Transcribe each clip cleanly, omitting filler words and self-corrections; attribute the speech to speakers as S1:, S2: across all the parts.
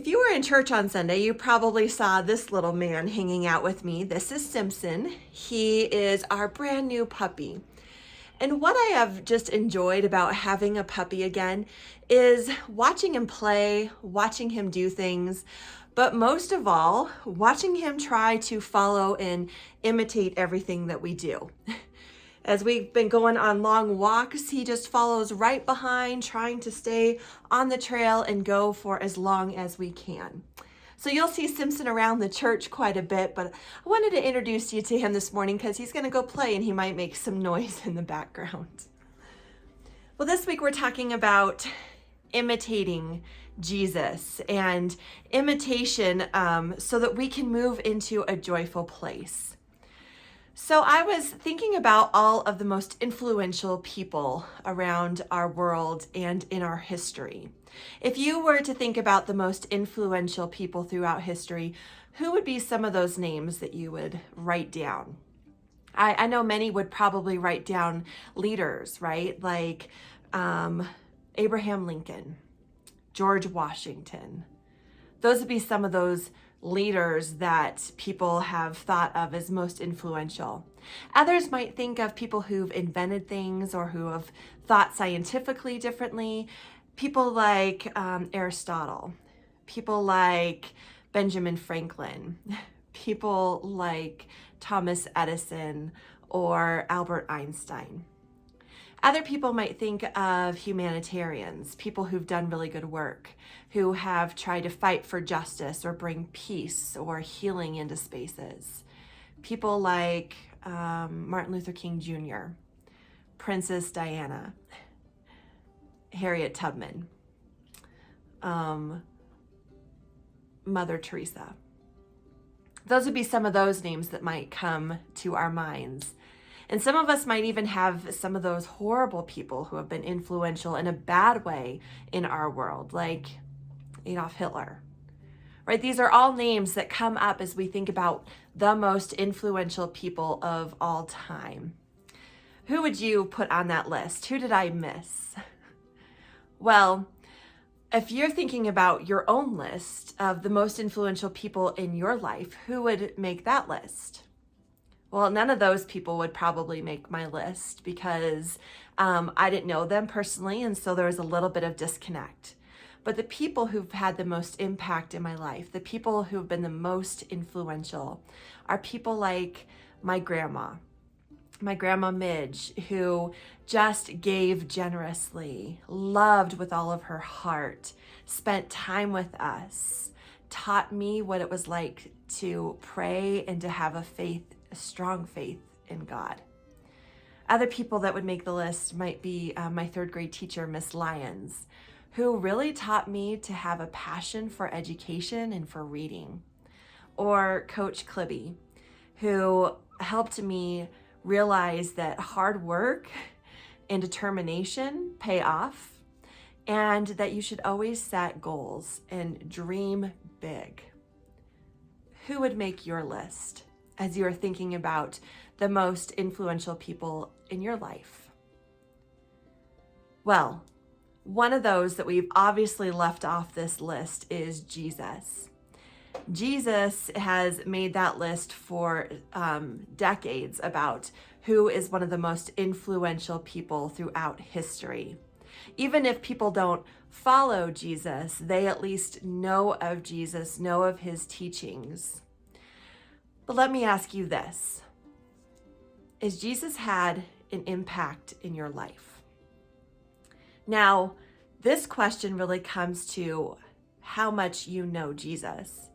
S1: If you were in church on Sunday, you probably saw this little man hanging out with me. This is Simpson. He is our brand new puppy. And what I have just enjoyed about having a puppy again is watching him play, watching him do things, but most of all, watching him try to follow and imitate everything that we do. As we've been going on long walks, he just follows right behind, trying to stay on the trail and go for as long as we can. So you'll see Simpson around the church quite a bit, but I wanted to introduce you to him this morning because he's going to go play and he might make some noise in the background. Well, this week we're talking about imitating Jesus and imitation so that we can move into a joyful place. So I was thinking about all of the most influential people around our world and in our history. If you were to think about the most influential people throughout history, who would be some of those names that you would write down? I know many would probably write down leaders, right? Like Abraham Lincoln, George Washington. Those would be some of those leaders that people have thought of as most influential. Others might think of people who've invented things or who have thought scientifically differently. People like Aristotle, people like Benjamin Franklin, people like Thomas Edison or Albert Einstein. Other people might think of humanitarians, people who've done really good work, who have tried to fight for justice or bring peace or healing into spaces. People like Martin Luther King Jr., Princess Diana, Harriet Tubman, Mother Teresa. Those would be some of those names that might come to our minds. And some of us might even have some of those horrible people who have been influential in a bad way in our world, like Adolf Hitler, right? These are all names that come up as we think about the most influential people of all time. Who would you put on that list? Who did I miss? Well, if you're thinking about your own list of the most influential people in your life, who would make that list? Well, none of those people would probably make my list because I didn't know them personally, and so there was a little bit of disconnect. But the people who've had the most impact in my life, the people who've been the most influential, are people like my grandma Midge, who just gave generously, loved with all of her heart, spent time with us, taught me what it was like to pray and to have a strong faith in God. Other people that would make the list might be my third grade teacher, Miss Lyons, who really taught me to have a passion for education and for reading. Or Coach Clibby, who helped me realize that hard work and determination pay off, and that you should always set goals and dream big. Who would make your list as you are thinking about the most influential people in your life? Well, one of those that we've obviously left off this list is Jesus. Jesus has made that list for decades about who is one of the most influential people throughout history. Even if people don't follow Jesus, they at least know of Jesus, know of his teachings. But let me ask you this. Has Jesus had an impact in your life? Now, this question really comes to how much you know Jesus.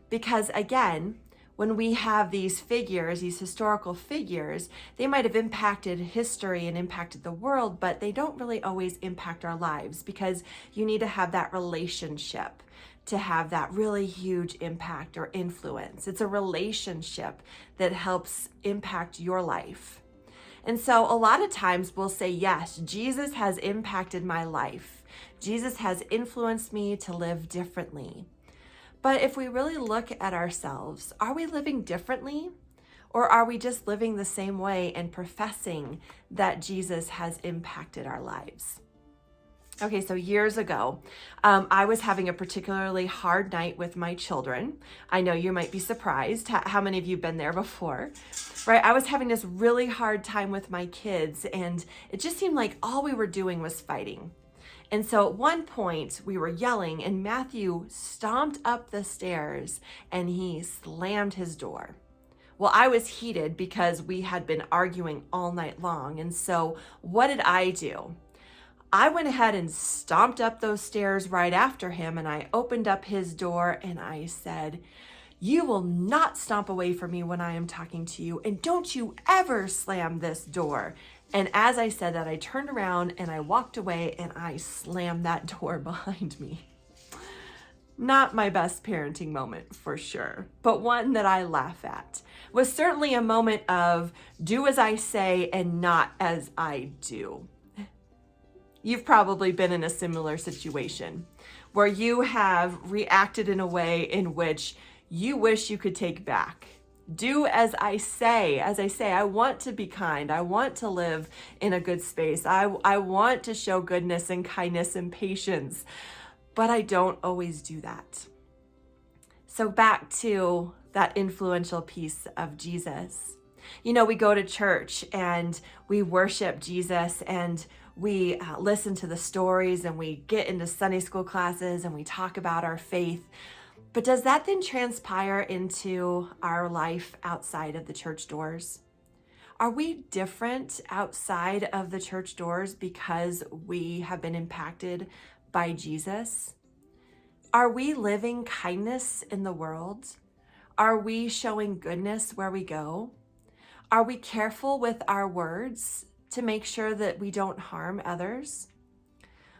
S1: Because again, when we have these figures, these historical figures, they might have impacted history and impacted the world, but they don't really always impact our lives because you need to have that relationship to have that really huge impact or influence. It's a relationship that helps impact your life. And so a lot of times we'll say, yes, Jesus has impacted my life. Jesus has influenced me to live differently. But if we really look at ourselves, are we living differently? Or are we just living the same way and professing that Jesus has impacted our lives? Okay, so years ago, I was having a particularly hard night with my children. I know you might be surprised. How many of you have been there before? Right? I was having this really hard time with my kids, and it just seemed like all we were doing was fighting. And so at one point, we were yelling, and Matthew stomped up the stairs and he slammed his door. Well, I was heated because we had been arguing all night long. And so what did I do? I went ahead and stomped up those stairs right after him, and I opened up his door and I said, "You will not stomp away from me when I am talking to you, and don't you ever slam this door." And as I said that, I turned around and I walked away and I slammed that door behind me. Not my best parenting moment for sure, but one that I laugh at. Was certainly a moment of do as I say and not as I do. You've probably been in a similar situation where you have reacted in a way in which you wish you could take back. Do as I say. As I say, I want to be kind. I want to live in a good space. I want to show goodness and kindness and patience, but I don't always do that. So back to that influential piece of Jesus. You know, we go to church and we worship Jesus and we listen to the stories and we get into Sunday school classes and we talk about our faith. But does that then transpire into our life outside of the church doors? Are we different outside of the church doors because we have been impacted by Jesus? Are we living kindness in the world? Are we showing goodness where we go? Are we careful with our words to make sure that we don't harm others?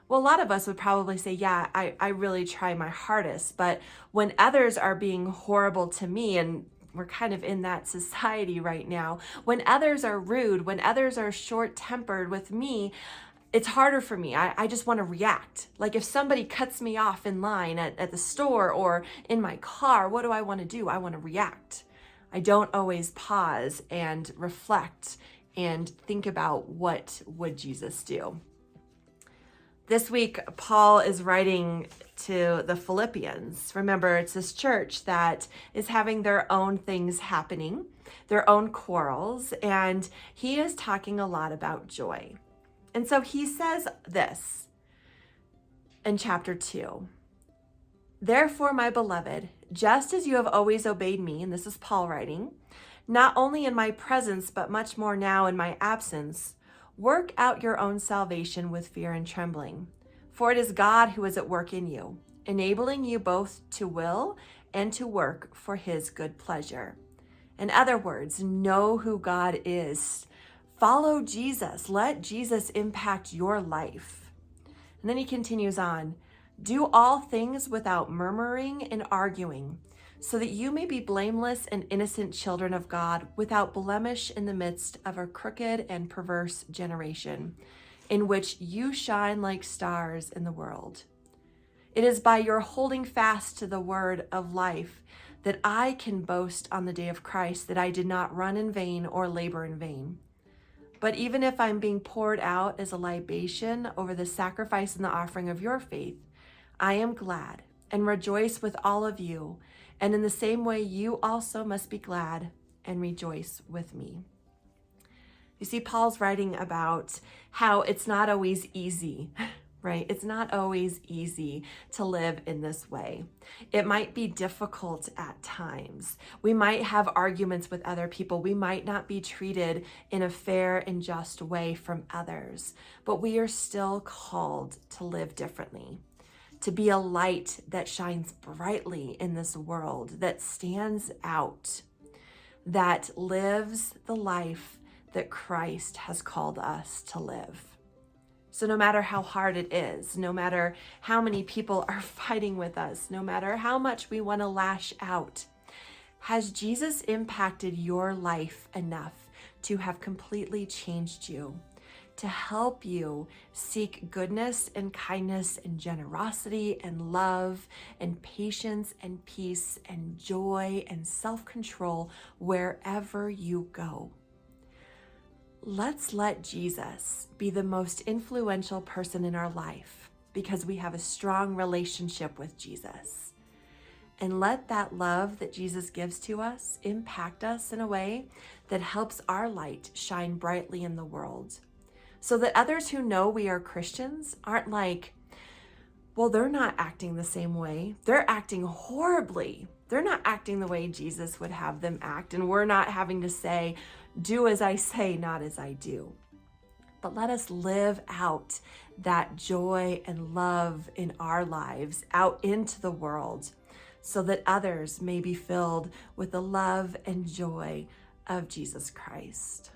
S1: Well, a lot of us would probably say, yeah, I really try my hardest, but when others are being horrible to me, and we're kind of in that society right now, when others are rude, when others are short-tempered with me, it's harder for me. I just want to react. Like if somebody cuts me off in line at the store or in my car, what do I want to do? I want to react. I don't always pause and reflect and think about what would Jesus do. This week, Paul is writing to the Philippians. Remember, it's this church that is having their own things happening, their own quarrels, and he is talking a lot about joy. And so he says this in chapter 2. "Therefore, my beloved, just as you have always obeyed me," and this is Paul writing, "not only in my presence, but much more now in my absence, work out your own salvation with fear and trembling. For it is God who is at work in you, enabling you both to will and to work for his good pleasure." In other words, know who God is. Follow Jesus. Let Jesus impact your life. And then he continues on, "Do all things without murmuring and arguing, so that you may be blameless and innocent children of God, without blemish in the midst of a crooked and perverse generation, in which you shine like stars in the world. It is by your holding fast to the word of life that I can boast on the day of Christ that I did not run in vain or labor in vain. But even if I'm being poured out as a libation over the sacrifice and the offering of your faith, I am glad and rejoice with all of you. And in the same way, you also must be glad and rejoice with me." You see, Paul's writing about how it's not always easy, right? It's not always easy to live in this way. It might be difficult at times. We might have arguments with other people. We might not be treated in a fair and just way from others, but we are still called to live differently, to be a light that shines brightly in this world, that stands out, that lives the life that Christ has called us to live. So no matter how hard it is, no matter how many people are fighting with us, no matter how much we want to lash out, has Jesus impacted your life enough to have completely changed you, to help you seek goodness and kindness and generosity and love and patience and peace and joy and self-control wherever you go? Let's let Jesus be the most influential person in our life, because we have a strong relationship with Jesus. And let that love that Jesus gives to us impact us in a way that helps our light shine brightly in the world, so that others who know we are Christians aren't like, well, they're not acting the same way. They're acting horribly. They're not acting the way Jesus would have them act. And we're not having to say, do as I say, not as I do. But let us live out that joy and love in our lives out into the world, so that others may be filled with the love and joy of Jesus Christ.